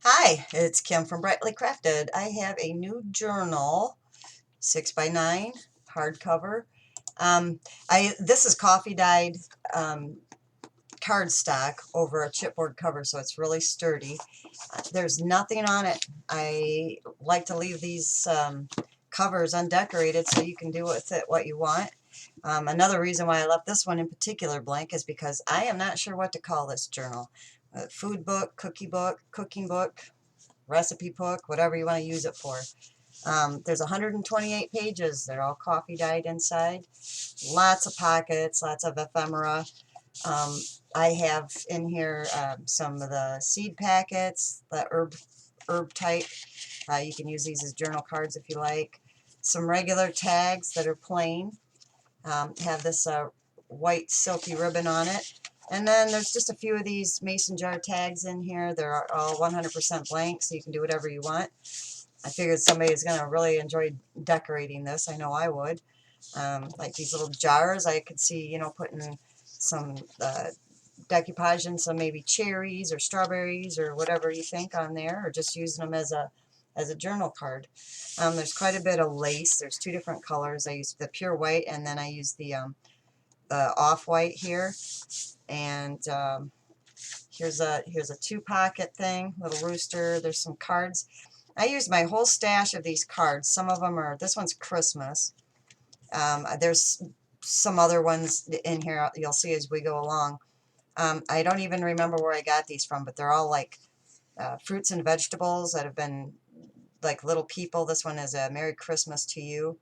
Hi, it's Kim from Brightly Crafted. I have a new journal, 6x9 hardcover. This is coffee dyed cardstock over a chipboard cover, so it's really sturdy. There's nothing on it. I like to leave these covers undecorated so you can do with it what you want. Another reason why I left this one in particular blank is because I am not sure what to call this journal. Food book, cooking book, recipe book, whatever you want to use it for. There's 128 pages. They're all coffee dyed inside. Lots of pockets, lots of ephemera. Um, I have in here some of the seed packets, the herb type. You can use these as journal cards if you like. Some regular tags that are plain. Have this white silky ribbon on it. And then there's just a few of these mason jar tags in here. They're all 100% blank, so you can do whatever you want. I figured somebody is going to really enjoy decorating this. I know I would. Like these little jars, I could see, putting some decoupage and some maybe cherries or strawberries or whatever you think on there, or just using them as a journal card. There's quite a bit of lace. There's two different colors. I use the pure white, and then I use the off-white here. And here's a two-pocket thing, little rooster. There's some cards. I used my whole stash of these cards. Some of them are, this one's Christmas. There's some other ones in here you'll see as we go along. I don't even remember where I got these from, but they're all like fruits and vegetables that have been like little people. This one is a Merry Christmas to You.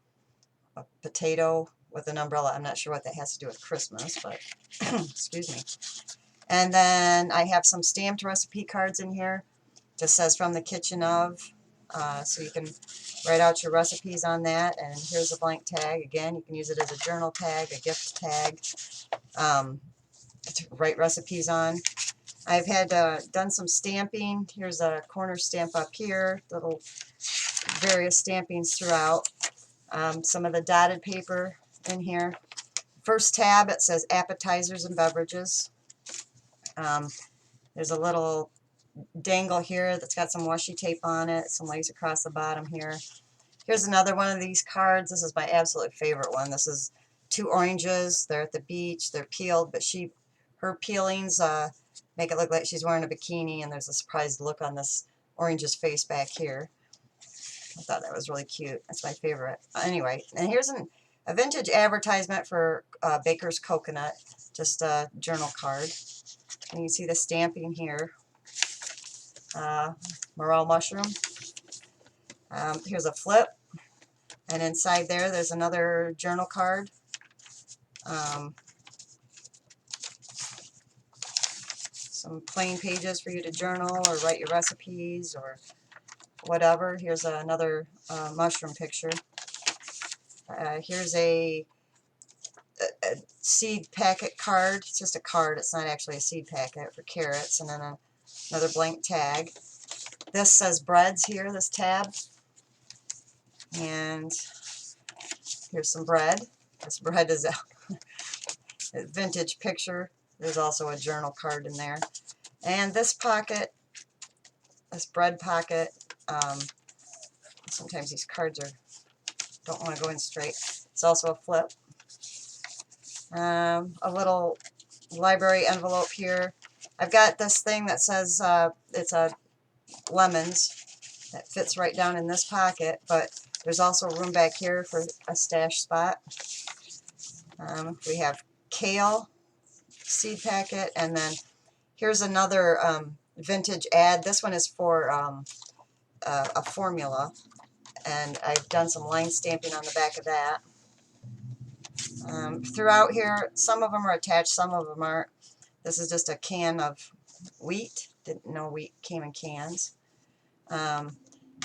A potato with an umbrella. I'm not sure what that has to do with Christmas, but excuse me. And then I have some stamped recipe cards in here. Just says from the kitchen of, so you can write out your recipes on that. And here's a blank tag. Again, you can use it as a journal tag, a gift tag, to write recipes on. I've had done some stamping. Here's a corner stamp up here, little various stampings throughout. Some of the dotted paper in here. First tab, it says appetizers and beverages. There's a little dangle here that's got some washi tape on it, some lace across the bottom here. Here's another one of these cards. This is my absolute favorite one. This is two oranges. They're at the beach. They're peeled, but her peelings make it look like she's wearing a bikini, and there's a surprised look on this orange's face back here. I thought that was really cute. That's my favorite. Anyway, and here's a vintage advertisement for Baker's Coconut, just a journal card. And you can see the stamping here. Morel mushroom. Here's a flip. And inside there's another journal card. Some plain pages for you to journal or write your recipes or whatever. Here's another mushroom picture. Here's a seed packet card. It's just a card. It's not actually a seed packet for carrots. And then another blank tag. This says breads here, this tab. And here's some bread. This bread is a vintage picture. There's also a journal card in there. And this pocket, this bread pocket, sometimes these cards don't want to go in straight. It's also a flip. A little library envelope here. I've got this thing that says it's a lemons that fits right down in this pocket, but there's also room back here for a stash spot. We have kale seed packet, and then here's another vintage ad. This one is for a formula, and I've done some line stamping on the back of that. Throughout here, some of them are attached, some of them aren't. This is just a can of wheat. Didn't know wheat came in cans.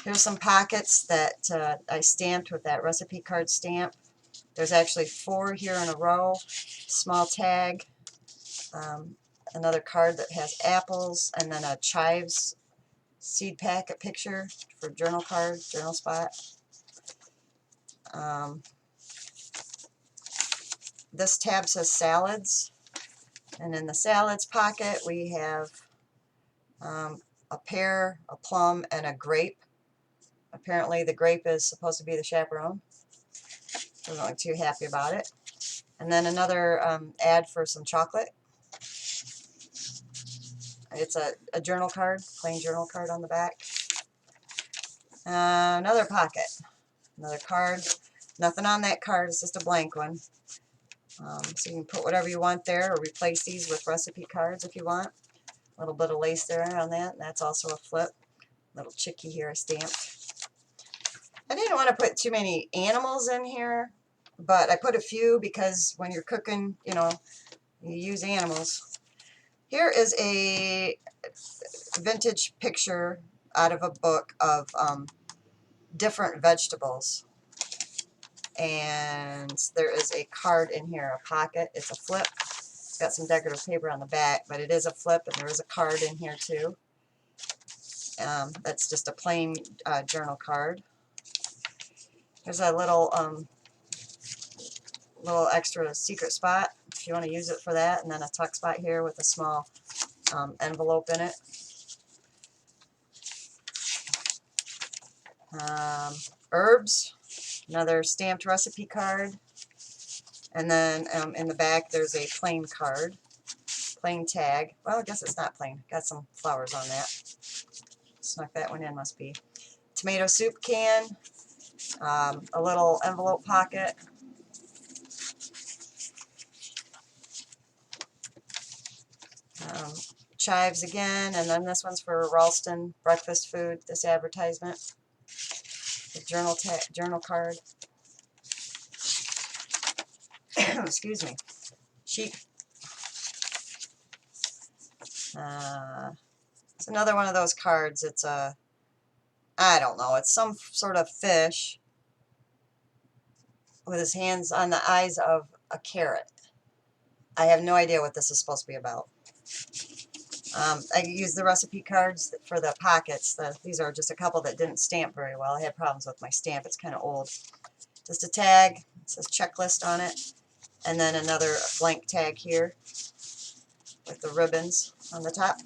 Here's some pockets that I stamped with that recipe card stamp. There's actually 4 here in a row. Small tag. Another card that has apples, and then a chives seed packet picture for journal card, journal spot. This tab says salads, and in the salads pocket we have a pear, a plum, and a grape. Apparently the grape is supposed to be the chaperone. Doesn't look too happy about it. And then another ad for some chocolate. It's a journal card, plain journal card on the back. Another pocket, another card. Nothing on that card, it's just a blank one. So you can put whatever you want there, or replace these with recipe cards if you want. A little bit of lace there on that, and that's also a flip. Little chickie here I stamped. I didn't want to put too many animals in here, but I put a few because when you're cooking, you know, you use animals. Here is a vintage picture out of a book of different vegetables. And there is a card in here, a pocket. It's a flip. It's got some decorative paper on the back, but it is a flip, and there is a card in here too. That's just a plain journal card. There's a little extra secret spot if you want to use it for that, and then a tuck spot here with a small envelope in it. Herbs, another stamped recipe card, and then in the back there's a plain card, plain tag. Well, I guess it's not plain. Got some flowers on that. Snuck that one in, must be. Tomato soup can, a little envelope pocket, chives again, and then this one's for Ralston breakfast food, this advertisement. The journal card. Excuse me. Sheep. It's another one of those cards. It's a, I don't know, it's some sort of fish with his hands on the eyes of a carrot. I have no idea what this is supposed to be about. I use the recipe cards for the pockets. These are just a couple that didn't stamp very well. I had problems with my stamp. It's kind of old. Just a tag. It says checklist on it. And then another blank tag here with the ribbons on the top.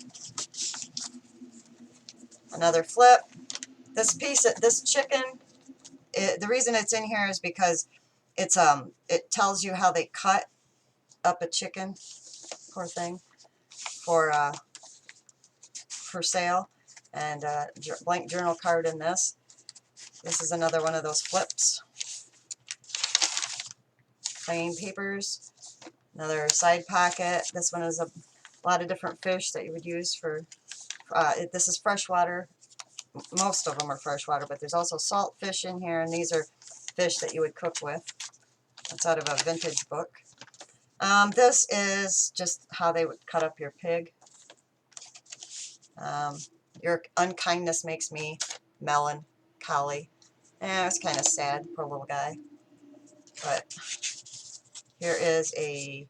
Another flip. This piece, this chicken, the reason it's in here is because it's it tells you how they cut up a chicken, poor thing, for sale. And blank journal card in this. This is another one of those flips. Plain papers. Another side pocket. This one is a lot of different fish that you would use for, this is freshwater. Most of them are freshwater, but there's also salt fish in here, and these are fish that you would cook with. That's out of a vintage book. This is just how they would cut up your pig. Your unkindness makes me melancholy. It's kind of sad, poor little guy. But here is a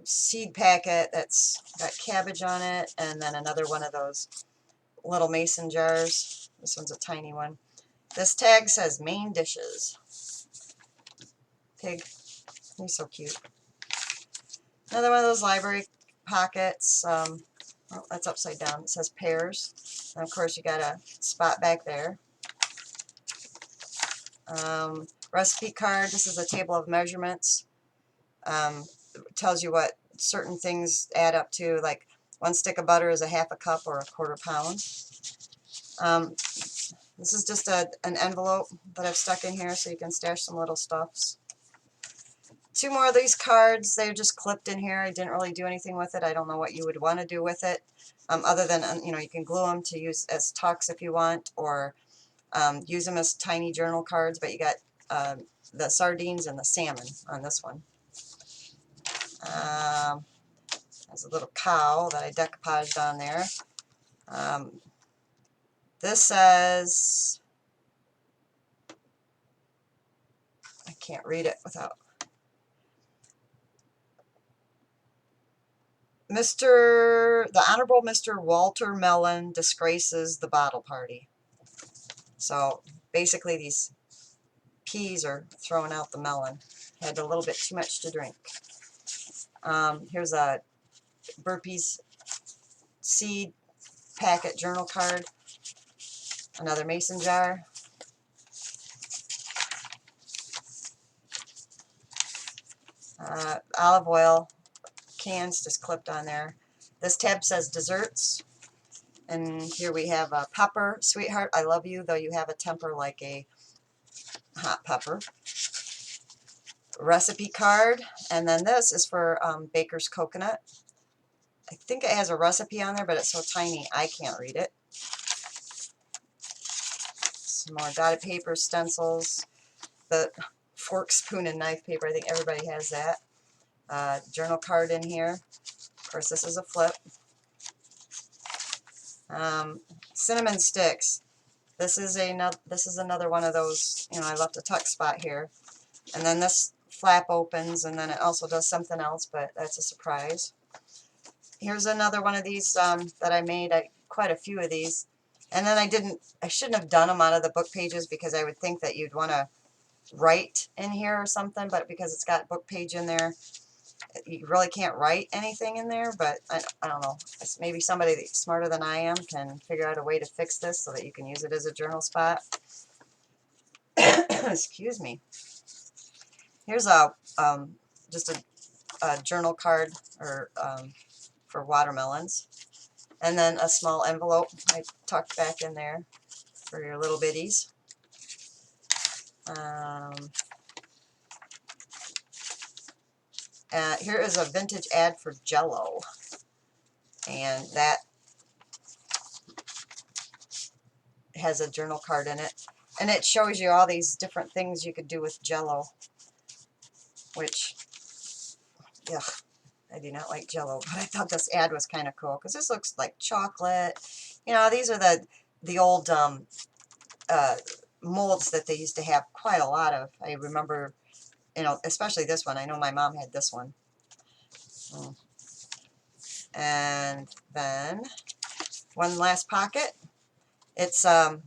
seed packet that's got cabbage on it, and then another one of those little mason jars. This one's a tiny one. This tag says main dishes. Pig. He's so cute. Another one of those library pockets. Oh, that's upside down. It says pears. And of course you got a spot back there. Recipe card. This is a table of measurements. Tells you what certain things add up to, like 1 stick of butter is a half a cup or a 1/4 pound. This is just an envelope that I've stuck in here so you can stash some little stuffs. 2 more of these cards. They're just clipped in here. I didn't really do anything with it. I don't know what you would want to do with it, other than, you know, you can glue them to use as tucks if you want, or use them as tiny journal cards, but you got the sardines and the salmon on this one. There's a little cow that I decoupaged on there. This says, I can't read it without, the Honorable Mr. Walter Mellon disgraces the bottle party. So basically these peas are throwing out the melon. Had a little bit too much to drink. Here's a burpees seed packet journal card, another mason jar, olive oil cans just clipped on there. This tab says desserts, and here we have a pepper, sweetheart, I love you, though you have a temper like a hot pepper. Recipe card, and then this is for baker's coconut. I think it has a recipe on there, but it's so tiny I can't read it. Some more dotted paper, stencils, the fork, spoon, and knife paper. I think everybody has that. Journal card in here. Of course, this is a flip. Cinnamon sticks. This is another one of those. You know, I left a tuck spot here, and then this flap opens, and then it also does something else, but that's a surprise. Here's another one of these that I made. Quite a few of these, and then I shouldn't have done them out of the book pages because I would think that you'd want to write in here or something, but because it's got book page in there, you really can't write anything in there. But I don't know, maybe somebody that's smarter than I am can figure out a way to fix this so that you can use it as a journal spot. Excuse me. Here's a just a journal card or for watermelons, and then a small envelope I tucked back in there for your little bitties. Here is a vintage ad for Jell-O, and that has a journal card in it, and it shows you all these different things you could do with Jell-O, which, yeah, I do not like Jell-O, but I thought this ad was kind of cool because this looks like chocolate. You know, these are the old molds that they used to have quite a lot of. I remember, you know, especially this one. I know my mom had this one. And then one last pocket. It's a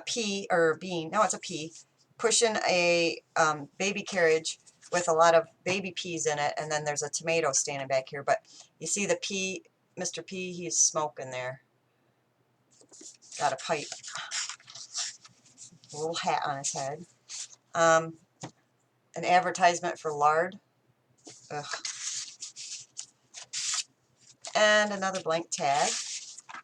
pea or a bean. No, it's a pea. Pushing a baby carriage with a lot of baby peas in it, and then there's a tomato standing back here. But you see the pea, Mr. P, he's smoking there. Got a pipe. A little hat on his head. An advertisement for lard. Ugh. And another blank tag.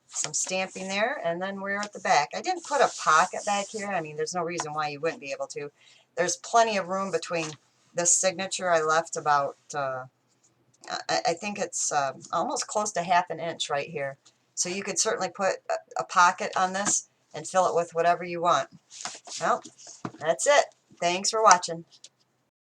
Some stamping there, and then we're at the back. I didn't put a pocket back here. I mean, there's no reason why you wouldn't be able to. There's plenty of room between this signature. I left about, I think it's almost close to ½ an inch right here. So you could certainly put a pocket on this and fill it with whatever you want. Well, that's it. Thanks for watching.